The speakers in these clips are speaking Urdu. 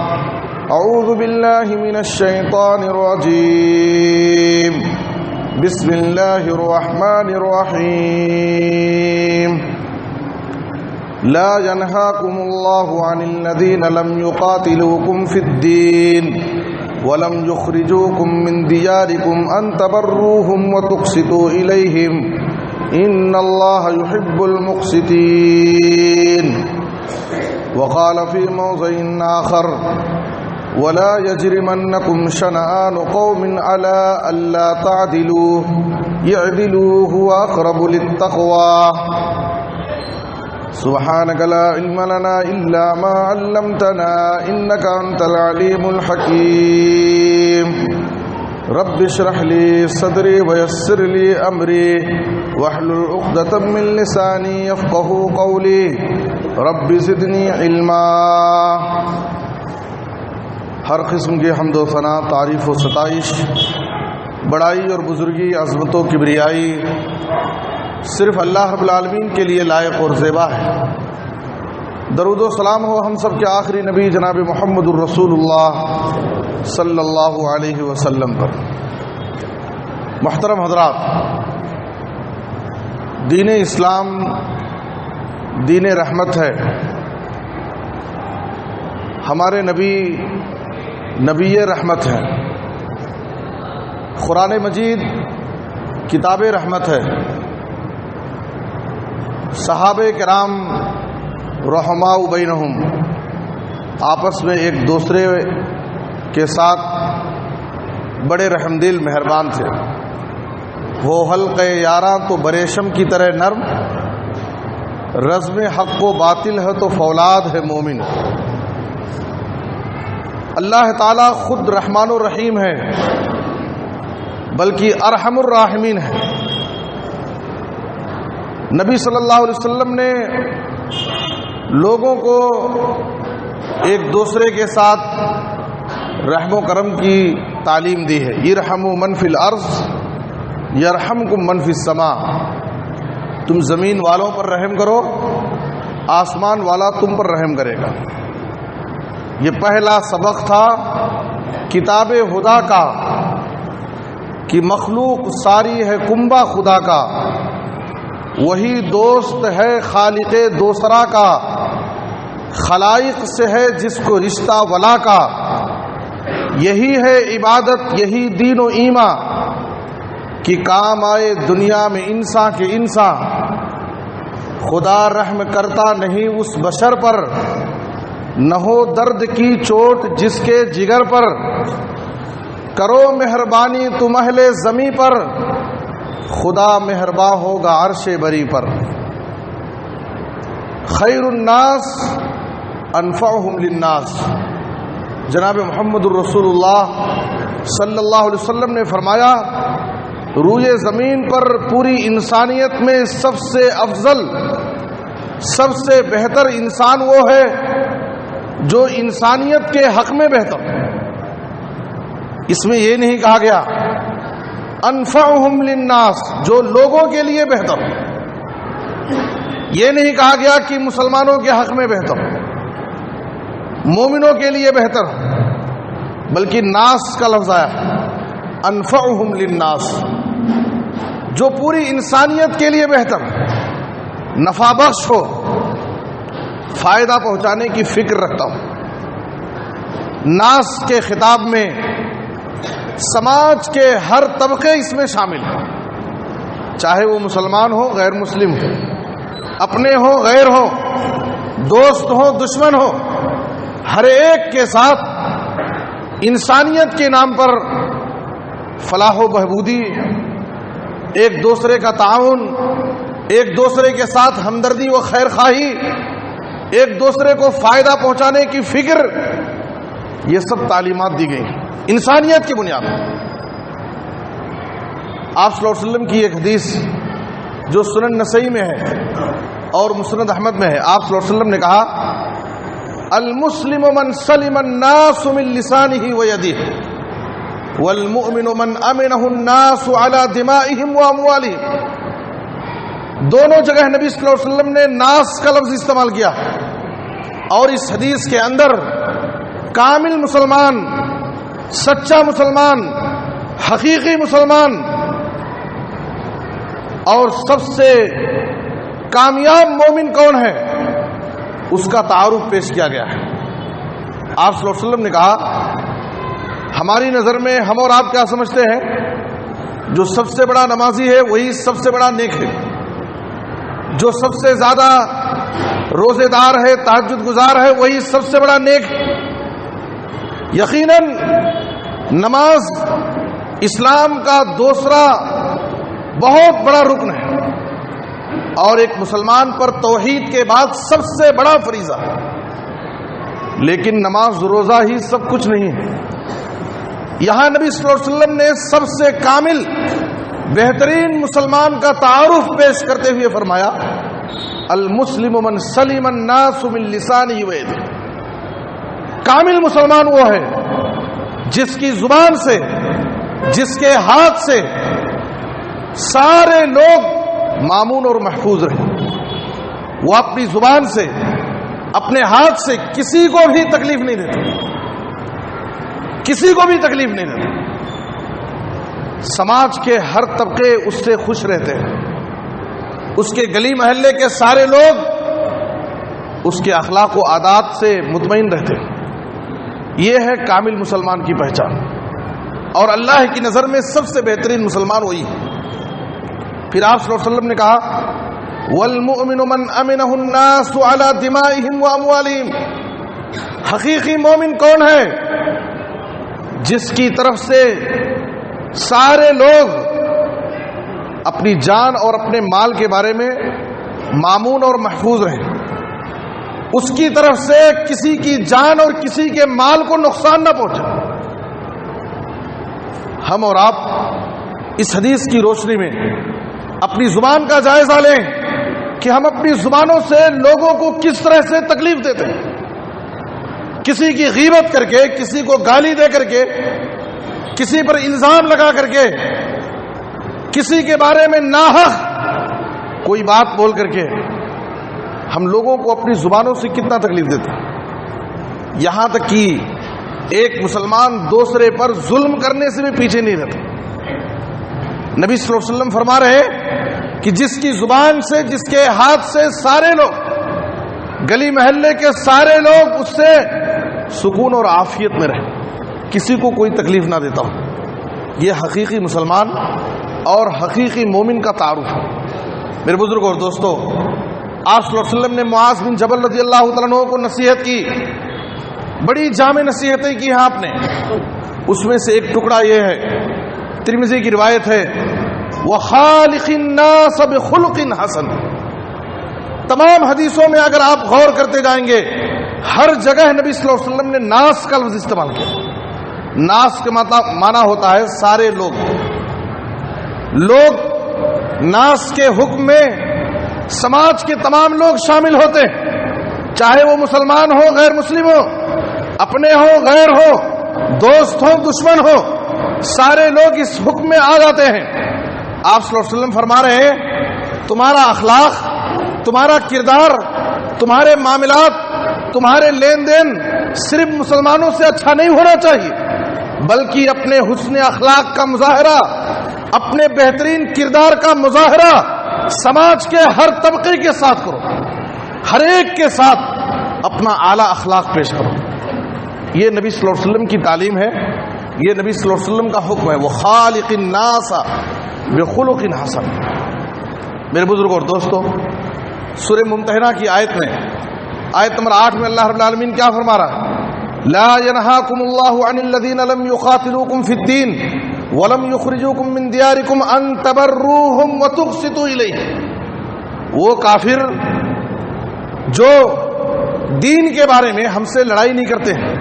أعوذ بالله من الشيطان الرجيم بسم الله الرحمن الرحيم لا ينهاكم الله عن الذين لم يقاتلوكم في الدين ولم يخرجوكم من دياركم أن تبروهم وتقسطوا إليهم إن الله يحب المقسطين. وقال في موضع آخر ولا يجرمنكم شنآن قوم على ألا تعدلوا اعدلوا هو أقرب للتقوى. سبحانك لا علم لنا إلا ما علمتنا إنك أنت العليم الحكيم. رب اشرح لي صدري ويسر لي أمري واحلل عقدة من لساني يفقهوا قولي رب زدنی علما. ہر قسم کی حمد و ثنا، تعریف و ستائش، بڑائی اور بزرگی، عظمت و کبریائی صرف اللہ رب العالمین کے لیے لائق اور زیبا ہے. درود و سلام ہو ہم سب کے آخری نبی جناب محمد الرسول اللہ صلی اللہ علیہ وسلم پر. محترم حضرات، دین اسلام دین رحمت ہے. ہمارے نبی نبی رحمت ہے. قرآن مجید کتاب رحمت ہے. صحابہ کرام رحماء بینہم آپس میں ایک دوسرے کے ساتھ بڑے رحم دل مہربان تھے. وہ حلقہ یاراں تو بریشم کی طرح نرم، رزم حق و باطل ہے تو فولاد ہے مومن. اللہ تعالیٰ خود رحمان الرحیم ہے، بلکہ ارحم الراحمین ہے. نبی صلی اللہ علیہ وسلم نے لوگوں کو ایک دوسرے کے ساتھ رحم و کرم کی تعلیم دی ہے. یرحموا من فی الارض یرحمکم من فی السماء. تم زمین والوں پر رحم کرو، آسمان والا تم پر رحم کرے گا. یہ پہلا سبق تھا کتاب خدا کا کہ مخلوق ساری ہے کنبہ خدا کا، وہی دوست ہے خالق دوسرا کا. خلائق سے ہے جس کو رشتہ ولا کا، یہی ہے عبادت یہی دین و ایمان کہ کام آئے دنیا میں انسان کے انسان. خدا رحم کرتا نہیں اس بشر پر، نہ ہو درد کی چوٹ جس کے جگر پر. کرو مہربانی تم اہل زمیں پر، خدا مہرباں ہوگا عرش بری پر. خیر الناس انفعهم للناس. جناب محمد الرسول اللہ صلی اللہ علیہ وسلم نے فرمایا، روئے زمین پر پوری انسانیت میں سب سے افضل، سب سے بہتر انسان وہ ہے جو انسانیت کے حق میں بہتر. اس میں یہ نہیں کہا گیا انفعهم للناس جو لوگوں کے لیے بہتر، یہ نہیں کہا گیا کہ مسلمانوں کے حق میں بہتر، مومنوں کے لیے بہتر، بلکہ ناس کا لفظ آیا انفعهم للناس، جو پوری انسانیت کے لیے بہتر، نفع بخش ہو، فائدہ پہنچانے کی فکر رکھتا ہوں. ناس کے خطاب میں سماج کے ہر طبقے اس میں شامل ہیں، چاہے وہ مسلمان ہو غیر مسلم ہو، اپنے ہو غیر ہو، دوست ہو دشمن ہو، ہر ایک کے ساتھ انسانیت کے نام پر فلاح و بہبودی، ایک دوسرے کا تعاون، ایک دوسرے کے ساتھ ہمدردی و خیر خواہی، ایک دوسرے کو فائدہ پہنچانے کی فکر، یہ سب تعلیمات دی گئی انسانیت کی بنیاد پر. آپ صلی اللہ علیہ وسلم کی ایک حدیث جو سنن نسائی میں ہے اور مسند احمد میں ہے، آپ صلی اللہ علیہ وسلم نے کہا المسلم من سلم الناس من لسانه ويده والمؤمن من امنه الناس على دمائهم واموالهم. دونوں جگہ نبی صلی اللہ علیہ وسلم نے ناس کا لفظ استعمال کیا، اور اس حدیث کے اندر کامل مسلمان، سچا مسلمان، حقیقی مسلمان اور سب سے کامیاب مومن کون ہے، اس کا تعارف پیش کیا گیا ہے۔ آپ صلی اللہ علیہ وسلم نے کہا، ہماری نظر میں ہم اور آپ کیا سمجھتے ہیں؟ جو سب سے بڑا نمازی ہے وہی سب سے بڑا نیک ہے، جو سب سے زیادہ روزے دار ہے، تہجد گزار ہے، وہی سب سے بڑا نیک ہے۔ یقیناً نماز اسلام کا دوسرا بہت بڑا رکن ہے اور ایک مسلمان پر توحید کے بعد سب سے بڑا فریضہ ہے، لیکن نماز روزہ ہی سب کچھ نہیں ہے۔ یہاں نبی صلی اللہ علیہ وسلم نے سب سے کامل بہترین مسلمان کا تعارف پیش کرتے ہوئے فرمایا، المسلم من سلم الناس من لسانہ و یدہ۔ کامل مسلمان وہ ہے جس کی زبان سے، جس کے ہاتھ سے سارے لوگ مامون اور محفوظ رہیں۔ وہ اپنی زبان سے، اپنے ہاتھ سے کسی کو بھی تکلیف نہیں دیتے، کسی کو بھی تکلیف نہیں دیتے۔ سماج کے ہر طبقے اس سے خوش رہتے ہیں، اس کے گلی محلے کے سارے لوگ اس کے اخلاق و عادات سے مطمئن رہتے ہیں۔ یہ ہے کامل مسلمان کی پہچان، اور اللہ کی نظر میں سب سے بہترین مسلمان وہی ہے۔ پھر آپ صلی اللہ علیہ وسلم نے کہا، وَالْمُؤْمِنُ مَنْ أَمِنَهُ النَّاسُ عَلَى دِمَائِهِمْ وَأَمْوَالِهِمْ۔ حقیقی مومن کون ہے؟ جس کی طرف سے سارے لوگ اپنی جان اور اپنے مال کے بارے میں مامون اور محفوظ رہیں، اس کی طرف سے کسی کی جان اور کسی کے مال کو نقصان نہ پہنچے۔ ہم اور آپ اس حدیث کی روشنی میں اپنی زبان کا جائزہ لیں کہ ہم اپنی زبانوں سے لوگوں کو کس طرح سے تکلیف دیتے ہیں، کسی کی غیبت کر کے، کسی کو گالی دے کر کے، کسی پر الزام لگا کر کے، کسی کے بارے میں ناحق کوئی بات بول کر کے ہم لوگوں کو اپنی زبانوں سے کتنا تکلیف دیتے ہیں۔ یہاں تک کہ ایک مسلمان دوسرے پر ظلم کرنے سے بھی پیچھے نہیں رہتا۔ نبی صلی اللہ علیہ وسلم فرما رہے کہ جس کی زبان سے، جس کے ہاتھ سے سارے لوگ، گلی محلے کے سارے لوگ اس سے سکون اور عافیت میں رہیں، کسی کو کوئی تکلیف نہ دیتا ہو، یہ حقیقی مسلمان اور حقیقی مومن کا تعارف ہے۔ میرے بزرگ اور دوستو، آپ صلی اللہ علیہ وسلم نے معاذ بن جبل رضی اللہ تعالیٰ عنہ کو نصیحت کی، بڑی جامع نصیحتیں کی ہیں آپ نے۔ اس میں سے ایک ٹکڑا یہ ہے، ترمذی کی روایت ہے، وَخَالِقِ النَّاسَ بِخُلُقٍ حَسَنٍ۔ تمام حدیثوں میں اگر آپ غور کرتے جائیں گے، ہر جگہ نبی صلی اللہ علیہ وسلم نے ناس کا لفظ استعمال کیا۔ ناس کا معنی ہوتا ہے سارے لوگ۔ ناس کے حکم میں سماج کے تمام لوگ شامل ہوتے ہیں، چاہے وہ مسلمان ہو، غیر مسلم ہو، اپنے ہو، غیر ہو، دوست ہو، دشمن ہو، سارے لوگ اس حکم میں آ جاتے ہیں۔ آپ صلی اللہ علیہ وسلم فرما رہے ہیں، تمہارا اخلاق، تمہارا کردار، تمہارے معاملات، تمہارے لین دین صرف مسلمانوں سے اچھا نہیں ہونا چاہیے، بلکہ اپنے حسن اخلاق کا مظاہرہ، اپنے بہترین کردار کا مظاہرہ سماج کے ہر طبقے کے ساتھ کرو، ہر ایک کے ساتھ اپنا اعلیٰ اخلاق پیش کرو۔ یہ نبی صلی اللہ علیہ وسلم کی تعلیم ہے، یہ نبی صلی اللہ علیہ وسلم کا حکم ہے، وَخَالِقِ النَّاسَ بِخُلُقٍ حَسَنٍ۔ میرے بزرگ اور دوستو، سورہ ممتحنہ کی آیت میں، آیت نمبر 8 میں اللہ رب العالمین کیا فرما رہا ہے؟ لا ينهاكم الله عن الذين لم يقاتلوكم في الدين ولم يخرجوكم من دياركم ان تبروهم وتقسطوا اليهم۔ وہ کافر جو دین کے بارے میں ہم سے لڑائی نہیں کرتے ہیں،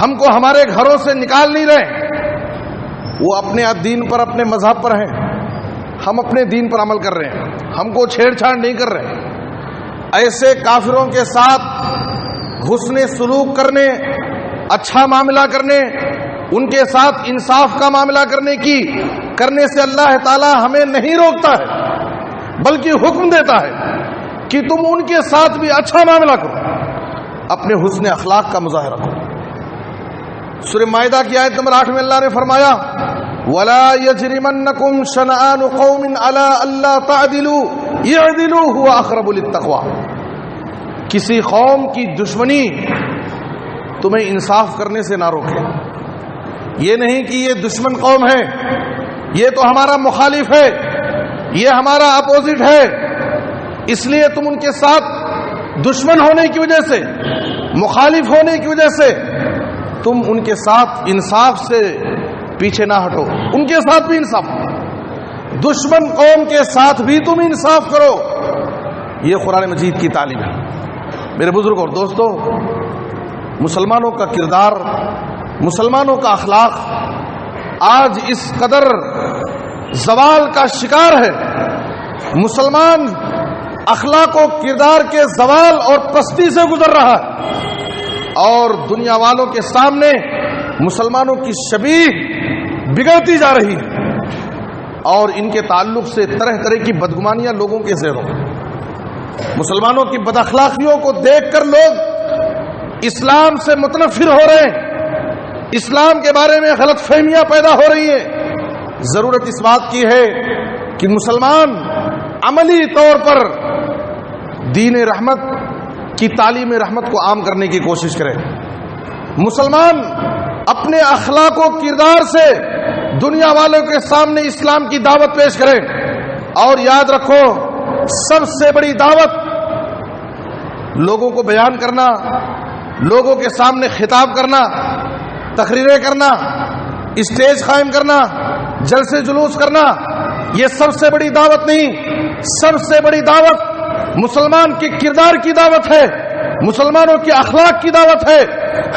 ہم کو ہمارے گھروں سے نکال نہیں رہے، وہ اپنے دین پر، اپنے مذہب پر ہیں، ہم اپنے دین پر عمل کر رہے ہیں، ہم کو چھیڑ چھاڑ نہیں کر رہے، ایسے کافروں کے ساتھ حسن سلوک کرنے، اچھا معاملہ کرنے، ان کے ساتھ انصاف کا معاملہ کرنے سے اللہ تعالی ہمیں نہیں روکتا ہے، بلکہ حکم دیتا ہے کہ تم ان کے ساتھ بھی اچھا معاملہ کرو، اپنے حسن اخلاق کا مظاہرہ کرو۔ سورہ مائدہ کی آیت نمبر 8 میں اللہ نے فرمایا وَلَا يَجْرِمَنَّكُمْ شَنَآنُ قَوْمٍ عَلَىٰ أَلَّا تَعْدِلُوا اعْدِلُوا هُوَ أَقْرَبُ لِلتَّقْوَىٰ۔ کسی قوم کی دشمنی تمہیں انصاف کرنے سے نہ روکے۔ یہ نہیں کہ یہ دشمن قوم ہے، یہ تو ہمارا مخالف ہے، یہ ہمارا اپوزٹ ہے، اس لیے تم ان کے ساتھ دشمن ہونے کی وجہ سے، مخالف ہونے کی وجہ سے تم ان کے ساتھ انصاف سے پیچھے نہ ہٹو، ان کے ساتھ بھی انصاف، دشمن قوم کے ساتھ بھی تم انصاف کرو۔ یہ قرآن مجید کی تعلیم ہے۔ میرے بزرگ اور دوستو، مسلمانوں کا کردار، مسلمانوں کا اخلاق آج اس قدر زوال کا شکار ہے۔ مسلمان اخلاق و کردار کے زوال اور پستی سے گزر رہا ہے، اور دنیا والوں کے سامنے مسلمانوں کی شبیہ بگڑتی جا رہی ہے، اور ان کے تعلق سے طرح طرح کی بدگمانیاں لوگوں کے ذہنوں میں۔ مسلمانوں کی بد اخلاقیوں کو دیکھ کر لوگ اسلام سے متنفر ہو رہے ہیں، اسلام کے بارے میں غلط فہمیاں پیدا ہو رہی ہیں۔ ضرورت اس بات کی ہے کہ مسلمان عملی طور پر دین رحمت کی تعلیم رحمت کو عام کرنے کی کوشش کریں۔ مسلمان اپنے اخلاق و کردار سے دنیا والوں کے سامنے اسلام کی دعوت پیش کریں، اور یاد رکھو سب سے بڑی دعوت لوگوں کو بیان کرنا، لوگوں کے سامنے خطاب کرنا، تقریریں کرنا، اسٹیج قائم کرنا، جلسے جلوس کرنا، یہ سب سے بڑی دعوت نہیں۔ سب سے بڑی دعوت مسلمان کے کردار کی دعوت ہے، مسلمانوں کے اخلاق کی دعوت ہے۔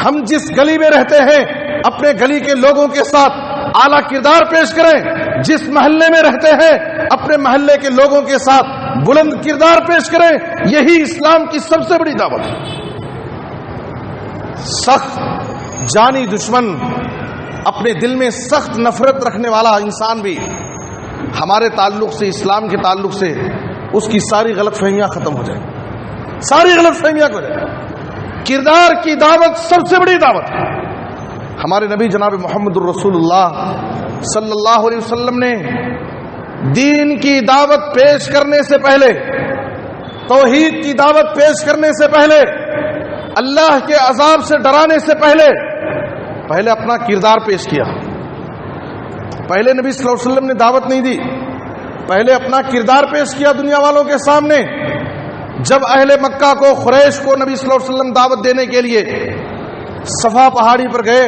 ہم جس گلی میں رہتے ہیں اپنے گلی کے لوگوں کے ساتھ اعلیٰ کردار پیش کریں، جس محلے میں رہتے ہیں اپنے محلے کے لوگوں کے ساتھ بلند کردار پیش کریں، یہی اسلام کی سب سے بڑی دعوت ہے۔ سخت جانی دشمن، اپنے دل میں سخت نفرت رکھنے والا انسان بھی ہمارے تعلق سے، اسلام کے تعلق سے اس کی ساری غلط فہمیاں ختم ہو جائیں، ساری غلط فہمیاں ہو جائیں۔ کردار کی دعوت سب سے بڑی دعوت ہے۔ ہمارے نبی جناب محمد الرسول اللہ صلی اللہ علیہ وسلم نے دین کی دعوت پیش کرنے سے پہلے، توحید کی دعوت پیش کرنے سے پہلے، اللہ کے عذاب سے ڈرانے سے پہلے اپنا کردار پیش کیا۔ پہلے نبی صلی اللہ علیہ وسلم نے دعوت نہیں دی، پہلے اپنا کردار پیش کیا دنیا والوں کے سامنے۔ جب اہل مکہ کو، قریش کو نبی صلی اللہ علیہ وسلم دعوت دینے کے لیے صفا پہاڑی پر گئے،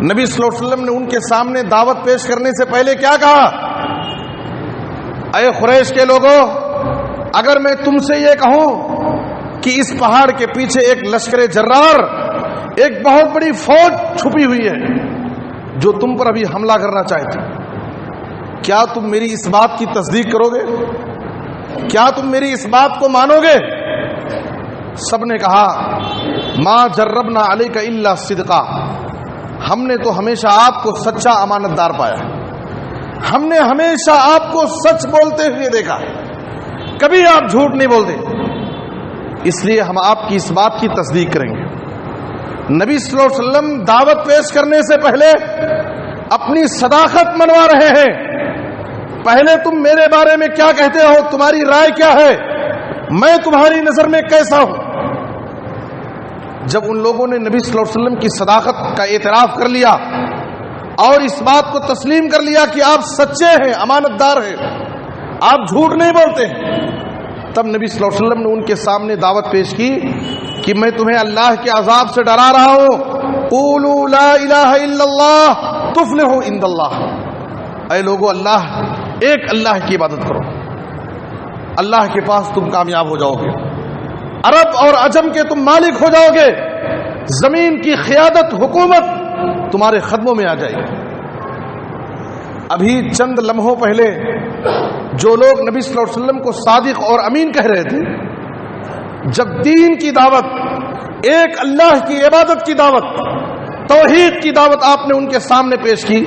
نبی صلی اللہ علیہ وسلم نے ان کے سامنے دعوت پیش کرنے سے پہلے کیا کہا؟ اے قریش کے لوگوں، اگر میں تم سے یہ کہوں کہ اس پہاڑ کے پیچھے ایک لشکر جرار، ایک بہت بڑی فوج چھپی ہوئی ہے جو تم پر ابھی حملہ کرنا چاہتے، کیا تم میری اس بات کی تصدیق کرو گے؟ کیا تم میری اس بات کو مانو گے؟ سب نے کہا ما جربنا علیک الا صدقا، ہم نے تو ہمیشہ آپ کو سچا امانت دار پایا، ہم نے ہمیشہ آپ کو سچ بولتے ہوئے دیکھا، کبھی آپ جھوٹ نہیں بولتے، اس لیے ہم آپ کی اس بات کی تصدیق کریں گے۔ نبی صلی اللہ علیہ وسلم دعوت پیش کرنے سے پہلے اپنی صداقت منوا رہے ہیں۔ پہلے تم میرے بارے میں کیا کہتے ہو، تمہاری رائے کیا ہے، میں تمہاری نظر میں کیسا ہوں؟ جب ان لوگوں نے نبی صلی اللہ علیہ وسلم کی صداقت کا اعتراف کر لیا اور اس بات کو تسلیم کر لیا کہ آپ سچے ہیں، امانت دار ہیں، آپ جھوٹ نہیں بولتے، تب نبی صلی اللہ علیہ وسلم نے ان کے سامنے دعوت پیش کی کہ میں تمہیں اللہ کے عذاب سے ڈرا رہا ہوں، قولوا لا الہ الا اللہ تفلحوا عند اللہ، اے لوگو ایک اللہ کی عبادت کرو، اللہ کے پاس تم کامیاب ہو جاؤ گے، عرب اور عجم کے تم مالک ہو جاؤ گے، زمین کی قیادت، حکومت تمہارے قدموں میں آ جائے گی۔ ابھی چند لمحوں پہلے جو لوگ نبی صلی اللہ علیہ وسلم کو صادق اور امین کہہ رہے تھے، جب دین کی دعوت، ایک اللہ کی عبادت کی دعوت، توحید کی دعوت آپ نے ان کے سامنے پیش کی،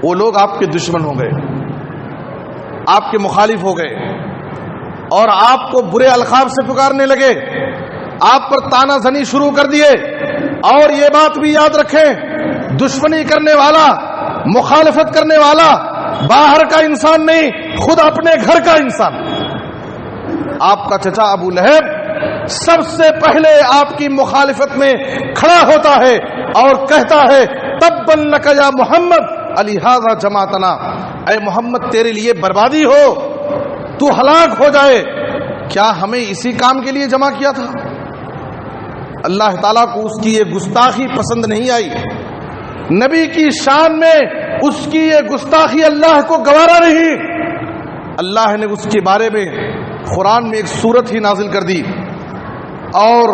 وہ لوگ آپ کے دشمن ہو گئے، آپ کے مخالف ہو گئے، اور آپ کو برے القاب سے پکارنے لگے، آپ پر تانا زنی شروع کر دیے، اور یہ بات بھی یاد رکھیں، دشمنی کرنے والا، مخالفت کرنے والا باہر کا انسان نہیں، خود اپنے گھر کا انسان۔ آپ کا چچا ابو لہب سب سے پہلے آپ کی مخالفت میں کھڑا ہوتا ہے اور کہتا ہے تبا لک یا محمد لہذا جمعتنا، اے محمد تیرے لیے بربادی ہو، تو ہلاک ہو جائے، کیا ہمیں اسی کام کے لیے جمع کیا تھا؟ اللہ تعالیٰ کو اس کی یہ گستاخی پسند نہیں آئی، نبی کی شان میں اس کی یہ گستاخی اللہ کو گوارا نہیں۔ اللہ نے اس کے بارے میں قرآن میں ایک سورت ہی نازل کر دی، اور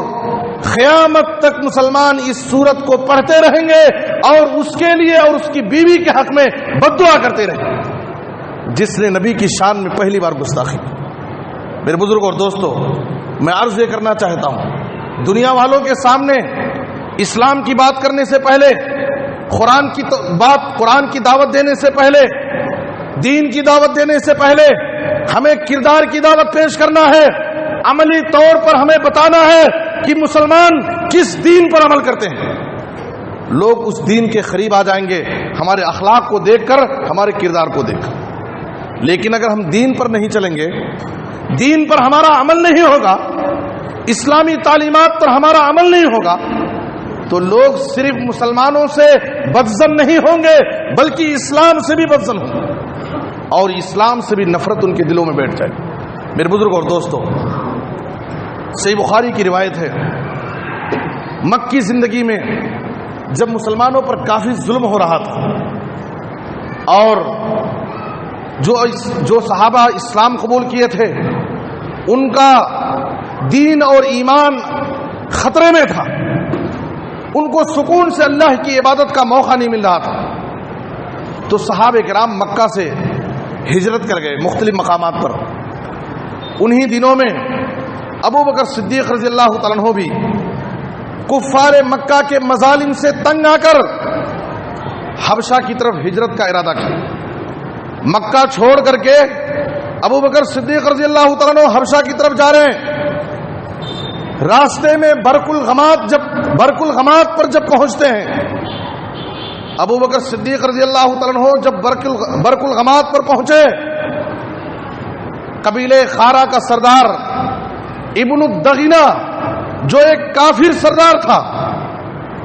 قیامت تک مسلمان اس سورت کو پڑھتے رہیں گے اور اس کے لیے اور اس کی بیوی کے حق میں بد دعا کرتے رہیں گے جس نے نبی کی شان میں پہلی بار گستاخی کی۔ میرے بزرگ اور دوستو، میں عرض یہ کرنا چاہتا ہوں، دنیا والوں کے سامنے اسلام کی بات کرنے سے پہلے، قرآن کی دعوت دینے سے پہلے، دین کی دعوت دینے سے پہلے ہمیں کردار کی دعوت پیش کرنا ہے، عملی طور پر ہمیں بتانا ہے کہ مسلمان کس دین پر عمل کرتے ہیں۔ لوگ اس دین کے قریب آ جائیں گے ہمارے اخلاق کو دیکھ کر، ہمارے کردار کو دیکھ کر۔ لیکن اگر ہم دین پر نہیں چلیں گے، دین پر ہمارا عمل نہیں ہوگا، اسلامی تعلیمات پر ہمارا عمل نہیں ہوگا، تو لوگ صرف مسلمانوں سے بدظن نہیں ہوں گے بلکہ اسلام سے بھی بدظن ہوں گے، اور اسلام سے بھی نفرت ان کے دلوں میں بیٹھ جائے گی۔ میرے بزرگ اور دوستو، صحیح بخاری کی روایت ہے، مکی زندگی میں جب مسلمانوں پر کافی ظلم ہو رہا تھا اور جو صحابہ اسلام قبول کیے تھے ان کا دین اور ایمان خطرے میں تھا، ان کو سکون سے اللہ کی عبادت کا موقع نہیں مل رہا تھا، تو صحابہ کرام مکہ سے ہجرت کر گئے مختلف مقامات پر۔ انہی دنوں میں ابو بکر صدیق رضی اللہ تعالیٰ عنہ بھی کفار مکہ کے مظالم سے تنگ آ کر حبشہ کی طرف ہجرت کا ارادہ کیا۔ مکہ چھوڑ کر کے ابو بکر صدیق رضی اللہ تعالیٰ عنہ حبشہ کی طرف جا رہے ہیں۔ راستے میں برق الغمات پر جب پہنچتے ہیں، ابو بکر صدیق رضی اللہ تعالیٰ عنہ جب برق الغمات پر پہنچے، قبیلے خارا کا سردار ابن الدغینہ جو ایک کافر سردار تھا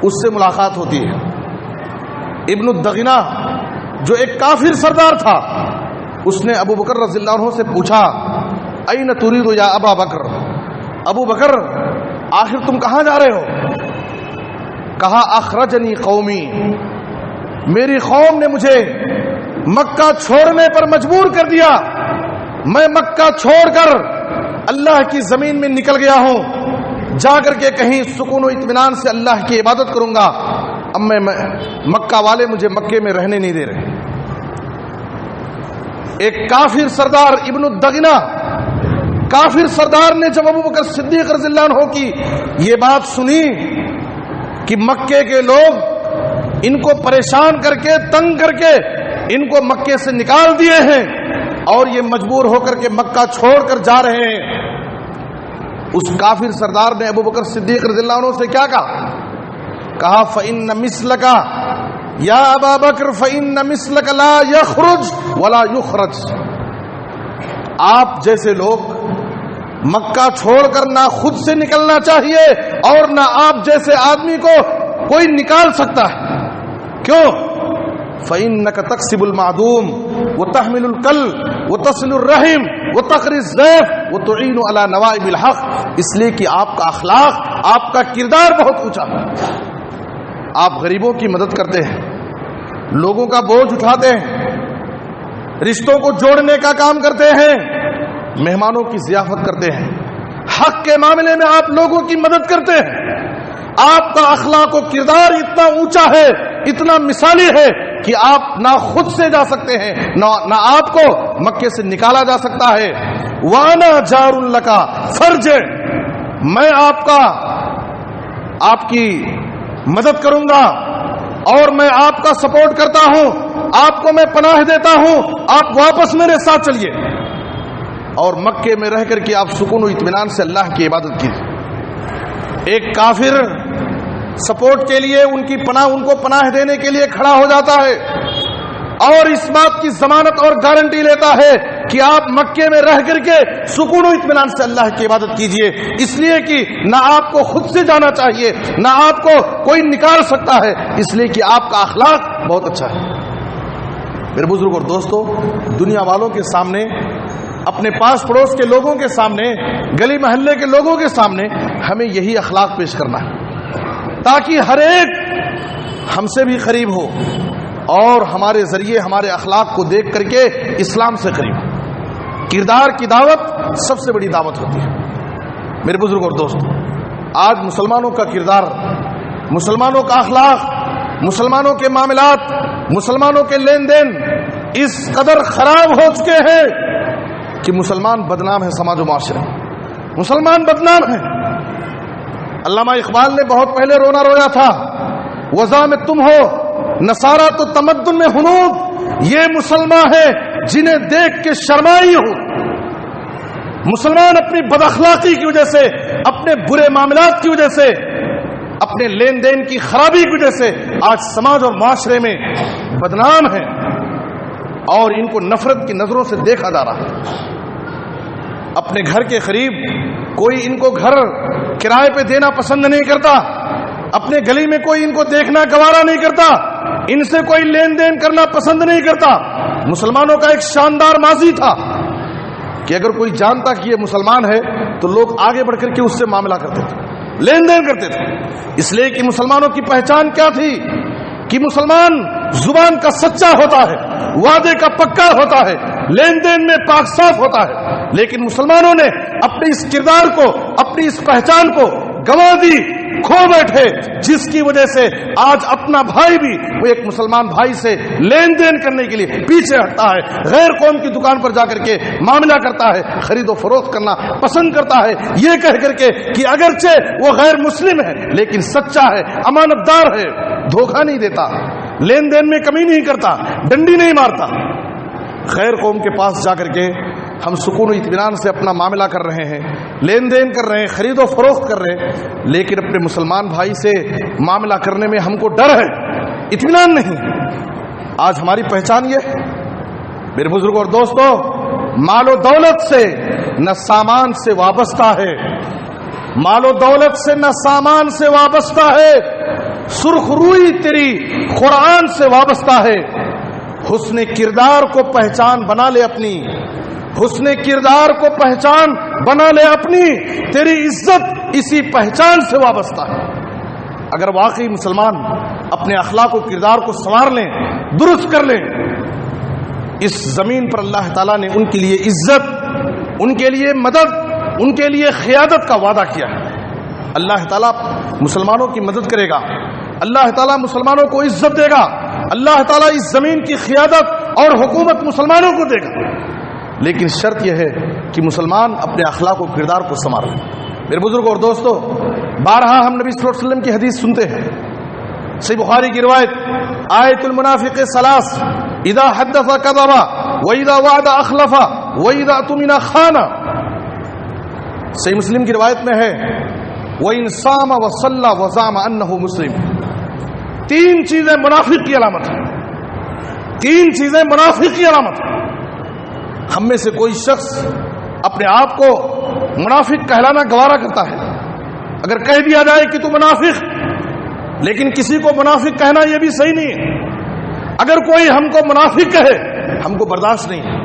اس سے ملاقات ہوتی ہے۔ ابن الدغینہ جو ایک کافر سردار تھا اس نے ابو بکر رضی اللہ عنہ سے پوچھا این ترید یا ابا بکر، ابو بکر آخر تم کہاں جا رہے ہو؟ کہا اخرجنی قومی، میری قوم نے مجھے مکہ چھوڑنے پر مجبور کر دیا، میں مکہ چھوڑ کر اللہ کی زمین میں نکل گیا ہوں، جا کر کے کہیں سکون و اطمینان سے اللہ کی عبادت کروں گا، اب میں مکہ والے مجھے مکے میں رہنے نہیں دے رہے۔ ایک کافر سردار ابن الدغینہ، کافر سردار نے جب ابو بکر صدیق رضی اللہ عنہ کی یہ بات سنی کہ مکے کے لوگ ان کو پریشان کر کے، تنگ کر کے ان کو مکے سے نکال دیے ہیں اور یہ مجبور ہو کر کے مکہ چھوڑ کر جا رہے ہیں، اس کافر سردار نے ابو بکر صدیق رضی اللہ عنہ سے کیا کہا فَإِنَّ مِثْلَكَ یا ابا بکر فَإِنَّ مِثْلَكَ لَا يَخْرُجْ وَلَا يُخْرَجْ، آپ جیسے لوگ مکہ چھوڑ کر نہ خود سے نکلنا چاہیے اور نہ آپ جیسے آدمی کو کوئی نکال سکتا ہے۔ کیوں؟ فَإِنَّكَ تَكْسِبُ الْمَعْدُومَ وَتَحْمِلُ الْكَلَّ وَتَصِلُ الرَّحِمَ وَتَقْرِي الضَّيْفَ وَتُعِينُ عَلَى نَوَائِبِ الْحَقِّ، اس لیے کہ آپ کا اخلاق، آپ کا کردار بہت اونچا ہے، آپ غریبوں کی مدد کرتے ہیں، لوگوں کا بوجھ اٹھاتے ہیں، رشتوں کو جوڑنے کا کام کرتے ہیں، مہمانوں کی ضیافت کرتے ہیں، حق کے معاملے میں آپ لوگوں کی مدد کرتے ہیں، آپ کا اخلاق و کردار اتنا اونچا ہے، اتنا مثالی ہے کہ آپ نہ خود سے جا سکتے ہیں نہ آپ کو مکے سے نکالا جا سکتا ہے۔ وَأَنَا جَارٌ لَكَ فَرْجِعْ، میں آپ کی مدد کروں گا اور میں آپ کا سپورٹ کرتا ہوں، آپ کو میں پناہ دیتا ہوں، آپ واپس میرے ساتھ چلیے اور مکے میں رہ کر کے آپ سکون و اطمینان سے اللہ کی عبادت کیجیے۔ ایک کافر سپورٹ کے لیے ان کو پناہ دینے کے لیے کھڑا ہو جاتا ہے اور اس بات کی ضمانت اور گارنٹی لیتا ہے کہ آپ مکے میں رہ کر کے سکون و اطمینان سے اللہ کی عبادت کیجئے، اس لیے کہ نہ آپ کو خود سے جانا چاہیے، نہ آپ کو کوئی نکال سکتا ہے، اس لیے کہ آپ کا اخلاق بہت اچھا ہے۔ میرے بزرگ اور دوستو، دنیا والوں کے سامنے، اپنے پاس پڑوس کے لوگوں کے سامنے، گلی محلے کے لوگوں کے سامنے ہمیں یہی اخلاق پیش کرنا ہے تاکہ ہر ایک ہم سے بھی قریب ہو اور ہمارے ذریعے ہمارے اخلاق کو دیکھ کر کے اسلام سے قریب ہو۔ کردار کی دعوت سب سے بڑی دعوت ہوتی ہے۔ میرے بزرگ اور دوستو، آج مسلمانوں کا کردار، مسلمانوں کا اخلاق، مسلمانوں کے معاملات، مسلمانوں کے لین دین اس قدر خراب ہو چکے ہیں کہ مسلمان بدنام ہے، سماج و معاشرے مسلمان بدنام ہے۔ علامہ اقبال نے بہت پہلے رونا رویا تھا، وضع میں تم ہو نصارہ تو تمدن میں ہنود، یہ مسلمان ہے جنہیں دیکھ کے شرمائی ہو۔ مسلمان اپنی بد اخلاقی کی وجہ سے، اپنے برے معاملات کی وجہ سے، اپنے لین دین کی خرابی کی وجہ سے آج سماج اور معاشرے میں بدنام ہے اور ان کو نفرت کی نظروں سے دیکھا جا رہا ہے۔ اپنے گھر کے قریب کوئی ان کو گھر کرائے پہ دینا پسند نہیں کرتا، اپنے گلی میں کوئی ان کو دیکھنا گوارا نہیں کرتا، ان سے کوئی لین دین کرنا پسند نہیں کرتا۔ مسلمانوں کا ایک شاندار ماضی تھا کہ اگر کوئی جانتا کہ یہ مسلمان ہے تو لوگ آگے بڑھ کر کے اس سے معاملہ کرتے تھے، لین دین کرتے تھے، اس لیے کہ مسلمانوں کی پہچان کیا تھی کہ مسلمان زبان کا سچا ہوتا ہے، وعدے کا پکا ہوتا ہے، لین دین میں پاک صاف ہوتا ہے۔ لیکن مسلمانوں نے اپنے اس کردار کو، اپنی اس پہچان کو گنوا دی، کھو بیٹھے، جس کی وجہ سے آج اپنا بھائی بھی وہ ایک مسلمان بھائی سے لین دین کرنے کے لیے پیچھے ہٹتا ہے، غیر قوم کی دکان پر جا کر کے معاملہ کرتا ہے، خرید و فروخت کرنا پسند کرتا ہے، یہ کہہ کر کے کہ اگرچہ وہ غیر مسلم ہے لیکن سچا ہے، امانت دار ہے، دھوکہ نہیں دیتا، لین دین میں کمی نہیں کرتا، ڈنڈی نہیں مارتا۔ غیر قوم کے پاس جا کر کے ہم سکون و اطمینان سے اپنا معاملہ کر رہے ہیں، لین دین کر رہے ہیں، خرید و فروخت کر رہے ہیں، لیکن اپنے مسلمان بھائی سے معاملہ کرنے میں ہم کو ڈر ہے، اطمینان نہیں۔ آج ہماری پہچان یہ ہے میرے بزرگوں اور دوستوں، مال و دولت سے نہ سامان سے وابستہ ہے، مال و دولت سے نہ سامان سے وابستہ ہے، سرخ روئی تیری قرآن سے وابستہ ہے۔ حسن کردار کو پہچان بنا لے اپنی، حسن کردار کو پہچان بنا لے اپنی، تیری عزت اسی پہچان سے وابستہ ہے۔ اگر واقعی مسلمان اپنے اخلاق و کردار کو سنوار لیں، درست کر لیں، اس زمین پر اللہ تعالیٰ نے ان کے لیے عزت، ان کے لیے مدد، ان کے لیے قیادت کا وعدہ کیا ہے۔ اللہ تعالیٰ مسلمانوں کی مدد کرے گا، اللہ تعالیٰ مسلمانوں کو عزت دے گا، اللہ تعالیٰ اس زمین کی قیادت اور حکومت مسلمانوں کو دے گا، لیکن شرط یہ ہے کہ مسلمان اپنے اخلاق و کردار کو سنوار لیں۔ میرے بزرگوں اور دوستو، بارہا ہم نبی صلی اللہ علیہ وسلم کی حدیث سنتے ہیں، صحیح بخاری کی روایت، آیت المنافق ثلاث، اذا حدث کذب واذا وعد اخلف واذا اؤتمن خان۔ صحیح مسلم کی روایت میں ہے، وَإِنْ صَامَ وَصَلَّى وَزَعَمَ أَنَّهُ مسلم۔ تین چیزیں منافق کی علامت ہیں، تین چیزیں منافق کی علامت ہیں۔ ہم میں سے کوئی شخص اپنے آپ کو منافق کہلانا گوارا کرتا ہے، اگر کہہ دیا جائے کہ تو منافق، لیکن کسی کو منافق کہنا یہ بھی صحیح نہیں ہے۔ اگر کوئی ہم کو منافق کہے ہم کو برداشت نہیں ہے۔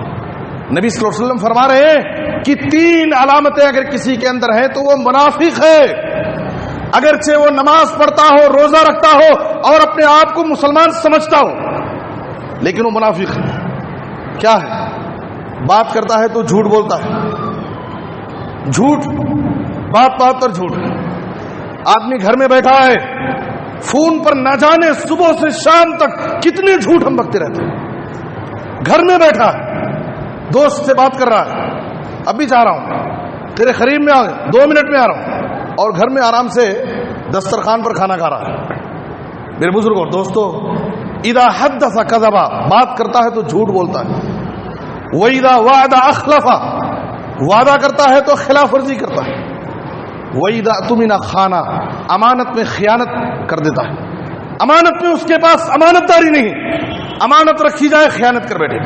نبی صلی اللہ علیہ وسلم فرما رہے ہیں کہ تین علامتیں اگر کسی کے اندر ہیں تو وہ منافق ہے، اگرچہ وہ نماز پڑھتا ہو، روزہ رکھتا ہو اور اپنے آپ کو مسلمان سمجھتا ہو، لیکن وہ منافق ہے۔ کیا ہے؟ بات کرتا ہے تو جھوٹ بولتا ہے، جھوٹ، بات بات پر جھوٹ۔ آدمی گھر میں بیٹھا ہے، فون پر نہ جانے صبح سے شام تک کتنے جھوٹ ہم بکتے رہتے ہیں۔ گھر میں بیٹھا ہے، دوست سے بات کر رہا ہے، ابھی جا رہا ہوں، تیرے قریب میں 2 منٹ میں آ رہا ہوں، اور گھر میں آرام سے دسترخوان پر کھانا کھا رہا ہے۔ میرے بزرگوں اور دوستو، اذا حدث کذب، بات کرتا ہے تو جھوٹ بولتا ہے، وَإِذَا وَعَدَ أَخْلَفَ، وعدہ کرتا ہے تو خلاف ورزی کرتا ہے۔ وَإِذَا اؤْتُمِنَ خَانَ، امانت میں خیانت کر دیتا ہے. امانت میں اس کے پاس امانت داری نہیں، امانت رکھی جائے خیانت کر بیٹھے.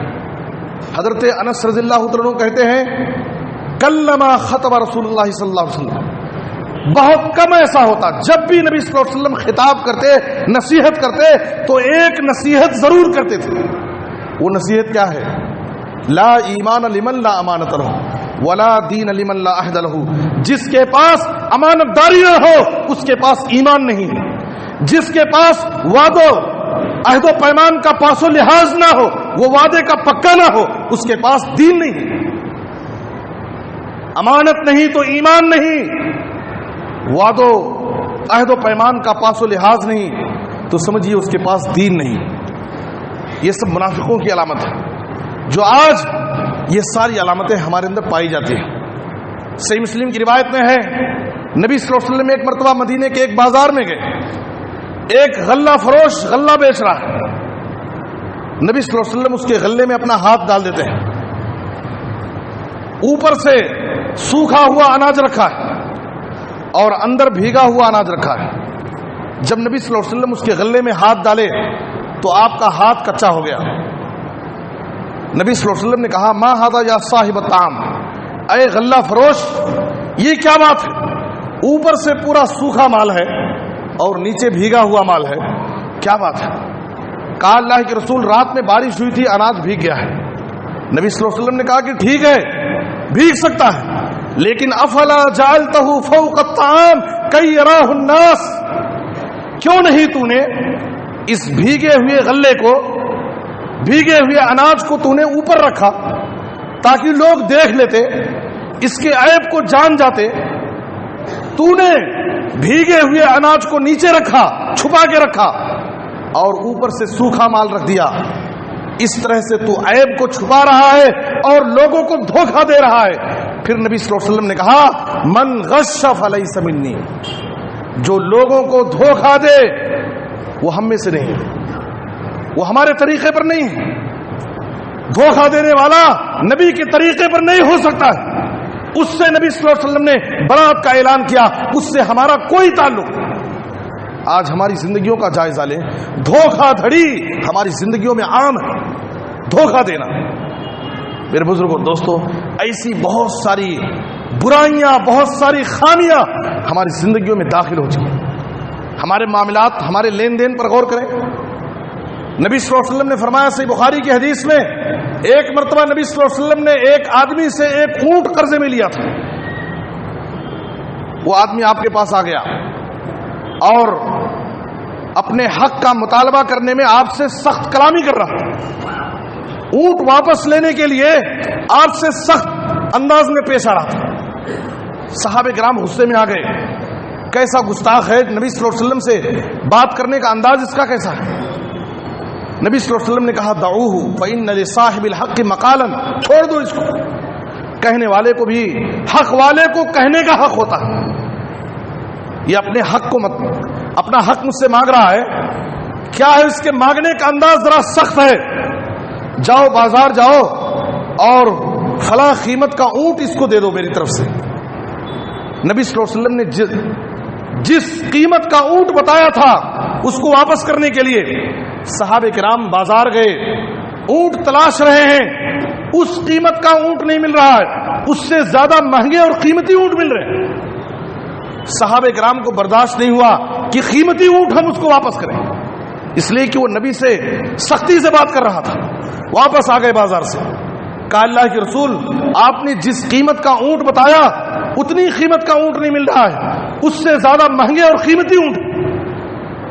حضرت انس رضی اللہ تعالیٰ عنہ کہتے ہیں کلما خطب رسول اللہ صلی اللہ علیہ وسلم، بہت کم ایسا ہوتا جب بھی نبی صلی اللہ علیہ وسلم خطاب کرتے، نصیحت کرتے تو ایک نصیحت ضرور کرتے تھے. وہ نصیحت کیا ہے؟ لا ایمان لمن لا امانت لہ ولا دین لمن لا عہد لہ. جس کے پاس امانت داری نہ ہو اس کے پاس ایمان نہیں. جس کے پاس وعدہ عہد و پیمان کا پاس و لحاظ نہ ہو، وہ وعدے کا پکا نہ ہو، اس کے پاس دین نہیں. امانت نہیں تو ایمان نہیں، وعدو عہد و پیمان کا پاس و لحاظ نہیں تو سمجھیے اس کے پاس دین نہیں. یہ سب منافقوں کی علامت ہے، جو آج یہ ساری علامتیں ہمارے اندر پائی جاتی ہیں. صحیح مسلم کی روایت میں ہے نبی صلی اللہ علیہ وسلم ایک مرتبہ مدینے کے ایک بازار میں گئے، ایک غلہ فروش غلہ بیچ رہا ہے. نبی صلی اللہ علیہ وسلم اس کے غلے میں اپنا ہاتھ ڈال دیتے ہیں. اوپر سے سوکھا ہوا اناج رکھا ہے اور اندر بھیگا ہوا اناج رکھا ہے. جب نبی صلی اللہ علیہ وسلم اس کے غلے میں ہاتھ ڈالے تو آپ کا ہاتھ کچا ہو گیا. نبی صلی اللہ علیہ وسلم نے کہا ما ھذا یا صاحب الطعام، اے غلہ فروش یہ کیا بات ہے؟ اوپر سے پورا سوکھا مال ہے اور نیچے بھیگا ہوا مال ہے، کیا بات ہے؟ کہا اللہ کے رسول رات میں بارش ہوئی تھی، اناج بھیگ گیا ہے. نبی صلی اللہ علیہ وسلم نے کہا کہ ٹھیک ہے بھیگ سکتا ہے، لیکن افلا جعلتہ فوق الطعام کی یراہ الناس، کیوں نہیں تو نے اس بھیگے ہوئے غلے کو، بھیگے ہوئے اناج کو تو نے اوپر رکھا تاکہ لوگ دیکھ لیتے، اس کے عیب کو جان جاتے. تو نے بھیگے ہوئے اناج کو نیچے رکھا، چھپا کے رکھا اور اوپر سے سوکھا مال رکھ دیا. اس طرح سے تو عیب کو چھپا رہا ہے اور لوگوں کو دھوکہ دے رہا ہے. پھر نبی صلی اللہ علیہ وسلم نے کہا من غش فلیس منی، جو لوگوں کو دھوکہ دے وہ ہم میں سے نہیں، وہ ہمارے طریقے پر نہیں ہے. دھوکہ دینے والا نبی کے طریقے پر نہیں ہو سکتا ہے. اس سے نبی صلی اللہ علیہ وسلم نے برات کا اعلان کیا، اس سے ہمارا کوئی تعلق نہیں. آج ہماری زندگیوں کا جائزہ لیں، دھوکہ دھڑی ہماری زندگیوں میں عام ہے. دھوکہ دینا میرے بزرگوں دوستوں، ایسی بہت ساری برائیاں، بہت ساری خامیاں ہماری زندگیوں میں داخل ہو چکی ہیں. ہمارے معاملات، ہمارے لین دین پر غور کریں. نبی صلی اللہ علیہ وسلم نے فرمایا صحیح بخاری کی حدیث میں، ایک مرتبہ نبی صلی اللہ علیہ وسلم نے ایک آدمی سے ایک اونٹ قرضے میں لیا تھا. وہ آدمی آپ کے پاس آ گیا اور اپنے حق کا مطالبہ کرنے میں آپ سے سخت کلامی کر رہا تھا. اونٹ واپس لینے کے لیے آپ سے سخت انداز میں پیش آ رہا تھا. صحابہ کرام غصے میں آ گئے، کیسا گستاخ ہے، نبی صلی اللہ علیہ وسلم سے بات کرنے کا انداز اس کا کیسا ہے. نبی صلی اللہ علیہ وسلم نے کہا دعوہ فإن لصاحب الحق مقالا، چھوڑ دو اس کو. کہنے والے کو بھی، حق والے کو کہنے کا حق ہوتا ہے. یہ اپنے حق کو اپنا حق مجھ سے مانگ رہا ہے، کیا ہے اس کے مانگنے کا انداز ذرا سخت ہے. جاؤ بازار جاؤ اور فلاں قیمت کا اونٹ اس کو دے دو میری طرف سے. نبی صلی اللہ علیہ وسلم نے جس قیمت کا اونٹ بتایا تھا اس کو واپس کرنے کے لیے صحابہ کرام بازار گئے، اونٹ تلاش رہے ہیں. اس قیمت کا اونٹ نہیں مل رہا ہے، اس سے زیادہ مہنگے اور قیمتی اونٹ مل رہے ہیں. صحابہ کرام کو برداشت نہیں ہوا کہ قیمتی اونٹ ہم اس کو واپس کریں، اس لیے کہ وہ نبی سے سختی سے بات کر رہا تھا. واپس آ گئے بازار سے. کہا اللہ کے رسول آپ نے جس قیمت کا اونٹ بتایا اتنی قیمت کا اونٹ نہیں مل رہا ہے، اس سے زیادہ مہنگے اور قیمتی اونٹ.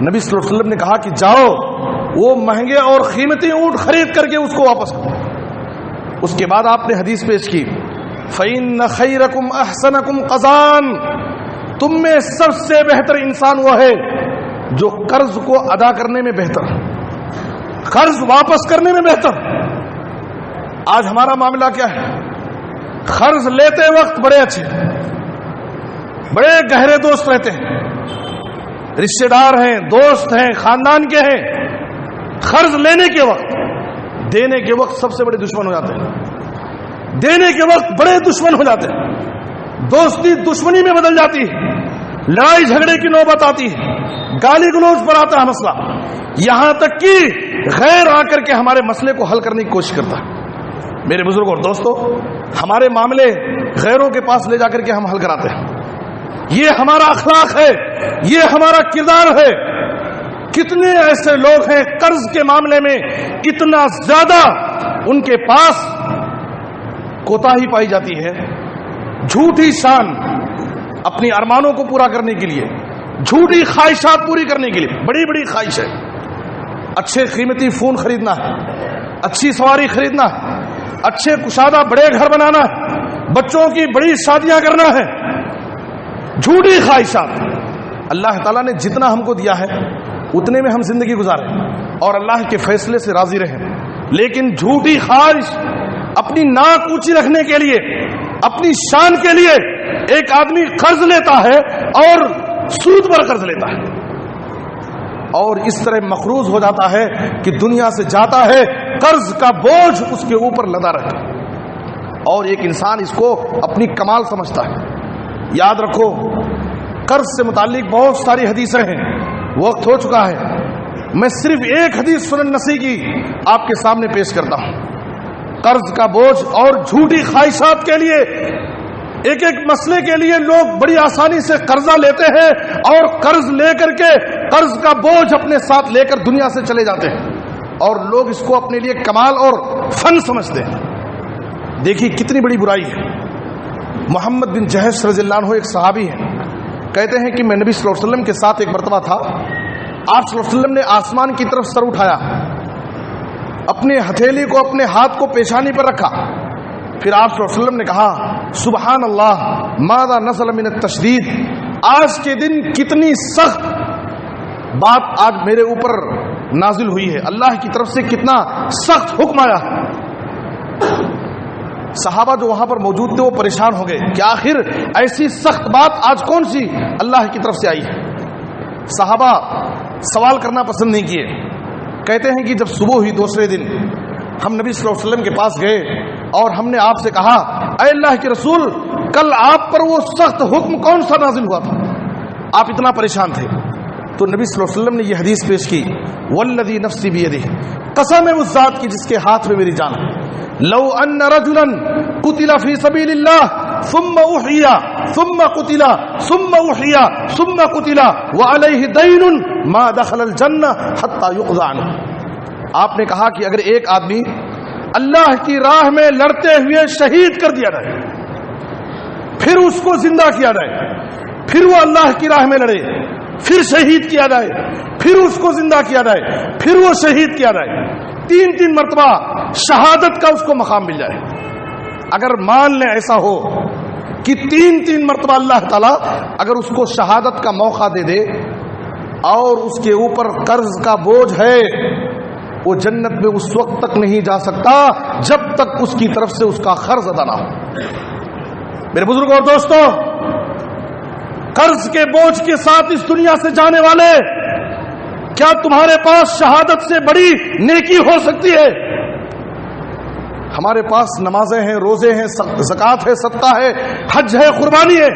نبی صلی اللہ علیہ وسلم نے کہا کہ جاؤ وہ مہنگے اور قیمتی اونٹ خرید کر کے اس کو واپس کرو. اس کے بعد آپ نے حدیث پیش کی فَإِنَّ خَيْرَكُمْ أَحْسَنَكُمْ قَضَانٍ، تم میں سب سے بہتر انسان وہ ہے جو قرض کو ادا کرنے میں بہتر، قرض واپس کرنے میں بہتر. آج ہمارا معاملہ کیا ہے؟ قرض لیتے وقت بڑے اچھے، بڑے گہرے دوست رہتے ہیں، رشتے دار ہیں، دوست ہیں، خاندان کے ہیں. قرض لینے کے وقت، دینے کے وقت سب سے بڑے دشمن ہو جاتے ہیں. دینے کے وقت بڑے دشمن ہو جاتے ہیں. دوستی دشمنی میں بدل جاتی ہے، لڑائی جھگڑے کی نوبت آتی ہے، گالی گلوچ پر آتا ہے مسئلہ، یہاں تک کہ غیر آ کر کے ہمارے مسئلے کو حل کرنے کی کوشش کرتا ہے۔ میرے بزرگوں اور دوستو، ہمارے معاملے غیروں کے پاس لے جا کر کے ہم حل کراتے ہیں، یہ ہمارا اخلاق ہے، یہ ہمارا کردار ہے۔ کتنے ایسے لوگ ہیں قرض کے معاملے میں اتنا زیادہ ان کے پاس کوتاہی پائی جاتی ہے، جھوٹی شان اپنی ارمانوں کو پورا کرنے کے لیے، جھوٹی خواہشات پوری کرنے کے لیے، بڑی بڑی خواہش ہے، اچھے قیمتی فون خریدنا ہے، اچھی سواری خریدنا ہے، اچھے کشادہ بڑے گھر بنانا ہے، بچوں کی بڑی شادیاں کرنا ہے، جھوٹی خواہشات۔ اللہ تعالیٰ نے جتنا ہم کو دیا ہے اتنے میں ہم زندگی گزاریں اور اللہ کے فیصلے سے راضی رہیں، لیکن جھوٹی خواہش اپنی ناک اونچی رکھنے کے لیے، اپنی شان کے لیے ایک آدمی قرض لیتا ہے اور سود پر قرض لیتا ہے اور اس طرح مقروض ہو جاتا ہے کہ دنیا سے جاتا ہے، قرض کا بوجھ اس کے اوپر لدا رہتا ہے اور ایک انسان اس کو اپنی کمال سمجھتا ہے۔ یاد رکھو، قرض سے متعلق بہت ساری حدیثیں ہیں، وقت ہو چکا ہے، میں صرف ایک حدیث سنن نسائی کی آپ کے سامنے پیش کرتا ہوں۔ قرض کا بوجھ اور جھوٹی خواہشات کے لیے، ایک ایک مسئلے کے لیے لوگ بڑی آسانی سے قرضہ لیتے ہیں اور قرض لے کر کے قرض کا بوجھ اپنے ساتھ لے کر دنیا سے چلے جاتے ہیں اور لوگ اس کو اپنے لیے کمال اور فن سمجھتے ہیں۔ دیکھیے کتنی بڑی برائی ہے۔ محمد بن جہش رضی اللہ عنہ ایک صحابی ہیں، کہتے ہیں کہ میں نبی صلی اللہ علیہ وسلم کے ساتھ ایک مرتبہ تھا، آپ صلی اللہ علیہ وسلم نے آسمان کی طرف سر اٹھایا، اپنے ہتھیلی کو اپنے ہاتھ کو پیشانی پر رکھا، پھر آپ صلی اللہ علیہ وسلم نے کہا سبحان اللہ ماذا نزل من التشدید، آج کے دن کتنی سخت بات آج میرے اوپر نازل ہوئی ہے، اللہ کی طرف سے کتنا سخت حکم آیا۔ صحابہ جو وہاں پر موجود تھے وہ پریشان ہو گئے کہ آخر ایسی سخت بات آج کون سی اللہ کی طرف سے آئی ہے۔ صحابہ سوال کرنا پسند نہیں کیے، کہتے ہیں کہ جب صبح ہوئی دوسرے دن ہم نبی صلی اللہ علیہ وسلم کے پاس گئے اور ہم نے آپ سے کہا اے اللہ کے رسول، کل آپ پر وہ سخت حکم کون سا نازل ہوا تھا، آپ اتنا پریشان تھے؟ تو نبی صلی اللہ علیہ وسلم نے یہ حدیث پیش کی، والذی نفسی بیدہ، قسم ہے اس ذات کی جس کے ہاتھ میں میری جان ہے، لو ان رجلا قتل فی سبیل اللہ ثم احیا ثم قتل ثم احیا ثم قتل وعلیہ دین ما دخل الجنہ حتی یقضى عنہ۔ آپ نے کہا کہ اگر ایک آدمی اللہ کی راہ میں لڑتے ہوئے شہید کر دیا جائے، پھر اس کو زندہ کیا جائے، پھر وہ اللہ کی راہ میں لڑے، پھر شہید کیا جائے، پھر اس کو زندہ کیا جائے، پھر وہ شہید کیا جائے، تین مرتبہ شہادت کا اس کو مقام مل جائے۔ اگر مان لیں ایسا ہو کہ تین مرتبہ اللہ تعالیٰ اگر اس کو شہادت کا موقع دے دے اور اس کے اوپر قرض کا بوجھ ہے، وہ جنت میں اس وقت تک نہیں جا سکتا جب تک اس کی طرف سے اس کا قرض ادا نہ ہو۔ میرے بزرگوں اور دوستوں، قرض کے بوجھ کے ساتھ اس دنیا سے جانے والے، کیا تمہارے پاس شہادت سے بڑی نیکی ہو سکتی ہے؟ ہمارے پاس نمازیں ہیں، روزے ہیں، زکوٰۃ ہے، صدقہ ہے، حج ہے، قربانی ہے،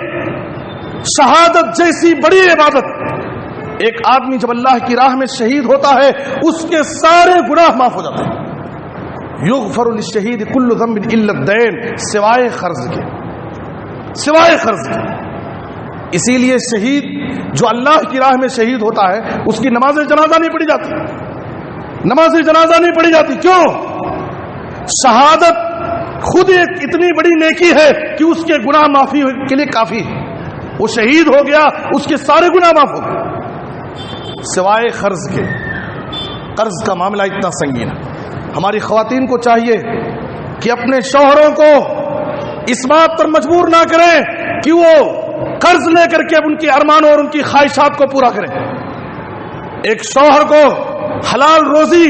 شہادت جیسی بڑی عبادت، ایک آدمی جب اللہ کی راہ میں شہید ہوتا ہے اس کے سارے گناہ معاف ہو جاتے ہیں۔ یغفر للشہید کل ذنب الا الدین، سوائے قرض کے، سوائے قرض کے۔ اسی لیے شہید جو اللہ کی راہ میں شہید ہوتا ہے اس کی نماز جنازہ نہیں پڑھی جاتی، نماز جنازہ نہیں پڑھی جاتی۔ کیوں؟ شہادت خود ایک اتنی بڑی نیکی ہے کہ اس کے گناہ معافی کے لیے کافی ہے، وہ شہید ہو گیا، اس کے سارے گناہ معاف ہو گئے سوائے قرض کے۔ قرض کا معاملہ اتنا سنگین ہے، ہماری خواتین کو چاہیے کہ اپنے شوہروں کو اس بات پر مجبور نہ کریں کہ وہ قرض لے کر کے اب ان کے ارمانوں اور ان کی خواہشات کو پورا کریں۔ ایک شوہر کو حلال روزی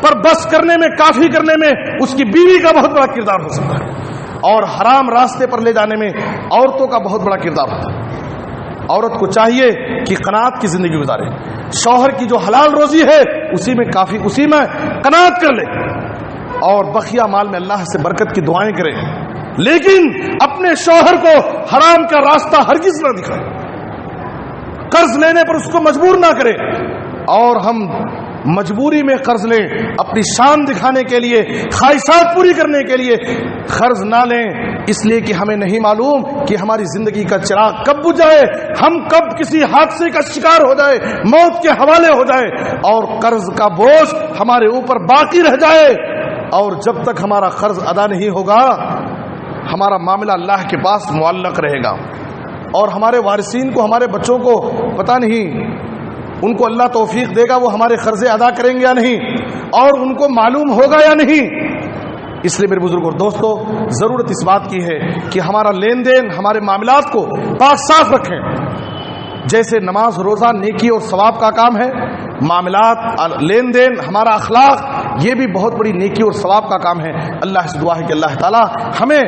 پر بس کرنے میں، کافی کرنے میں اس کی بیوی کا بہت بڑا کردار ہو سکتا ہے، اور حرام راستے پر لے جانے میں عورتوں کا بہت بڑا کردار ہوتا ہے۔ عورت کو چاہیے کہ قناعت کی زندگی گزارے، شوہر کی جو حلال روزی ہے اسی میں کافی، اسی میں قناعت کر لے اور بقیہ مال میں اللہ سے برکت کی دعائیں کرے۔ لیکن اپنے شوہر کو حرام کا راستہ ہرگز نہ دکھائے، قرض لینے پر اس کو مجبور نہ کرے، اور ہم مجبوری میں قرض لیں اپنی شان دکھانے کے لیے، خواہشات پوری کرنے کے لیے قرض نہ لیں، اس لیے کہ ہمیں نہیں معلوم کہ ہماری زندگی کا چراغ کب بجھ جائے، ہم کب کسی حادثے کا شکار ہو جائے، موت کے حوالے ہو جائے اور قرض کا بوجھ ہمارے اوپر باقی رہ جائے، اور جب تک ہمارا قرض ادا نہیں ہوگا ہمارا معاملہ اللہ کے پاس معلق رہے گا، اور ہمارے وارثین کو، ہمارے بچوں کو پتہ نہیں، ان کو اللہ توفیق دے گا وہ ہمارے قرضے ادا کریں گے یا نہیں، اور ان کو معلوم ہوگا یا نہیں۔ اس لیے میرے بزرگوں اور دوستو، ضرورت اس بات کی ہے کہ ہمارا لین دین، ہمارے معاملات کو پاک صاف رکھیں۔ جیسے نماز، روزہ نیکی اور ثواب کا کام ہے، معاملات، لین دین، ہمارا اخلاق، یہ بھی بہت بڑی نیکی اور ثواب کا کام ہے۔ اللہ سے دعا ہے کہ اللہ تعالی ہمیں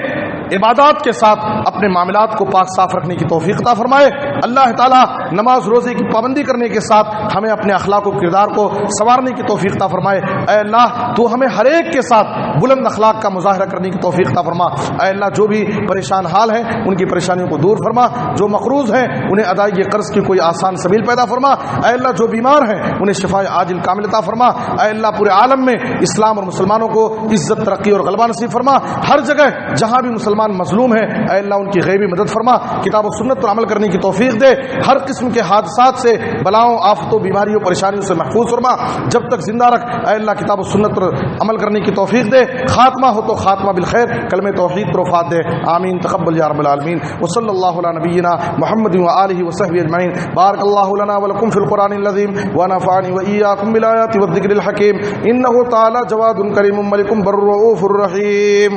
عبادات کے ساتھ اپنے معاملات کو پاک صاف رکھنے کی توفیق عطا فرمائے۔ اللہ تعالیٰ نماز روزے کی پابندی کرنے کے ساتھ ہمیں اپنے اخلاق و کردار کو سنوارنے کی توفیق عطا فرمائے۔ اے اللہ تو ہمیں ہر ایک کے ساتھ بلند اخلاق کا مظاہرہ کرنے کی توفیق عطا فرما۔ اے اللہ جو بھی پریشان حال ہیں ان کی پریشانیوں کو دور فرما، جو مقروض ہیں انہیں ادائیگی قرض کی کوئی آسان سبیل پیدا فرما۔ اے اللہ جو بیمار ہیں انہیں شفاء عاجل کامل عطا فرما۔ اے اللہ پورے عالم میں اسلام اور مسلمانوں کو عزت، ترقی اور غلبہ نصیب فرما۔ ہر جگہ جہاں بھی مسلمان مظلوم ہیں اے اللہ ان کی غیبی مدد فرما، کتاب و سنت پر عمل کرنے کی توفیق دے، ہر قسم کے حادثات سے، بلاؤں، آفتوں، بیماریوں، پریشانیوں سے محفوظ فرما، جب تک زندہ رکھ اے اللہ کتاب و سنت پر عمل کرنے کی توفیق دے، خاتمہ ہو تو خاتمہ بالخیر، کلمہ توحید پر وفات دے، آمین تقبل یا رب العالمین۔ وصلی اللہ علی نبینا محمد وآلہ وصحبہ اجمعین۔ بارک اللہ لنا ولکم فی القرآن العظیم ونفعنی وإیاکم بالآیات والذکر الحکیم، انہ تعالی جواد کریم ملک بر رؤوف الرحیم۔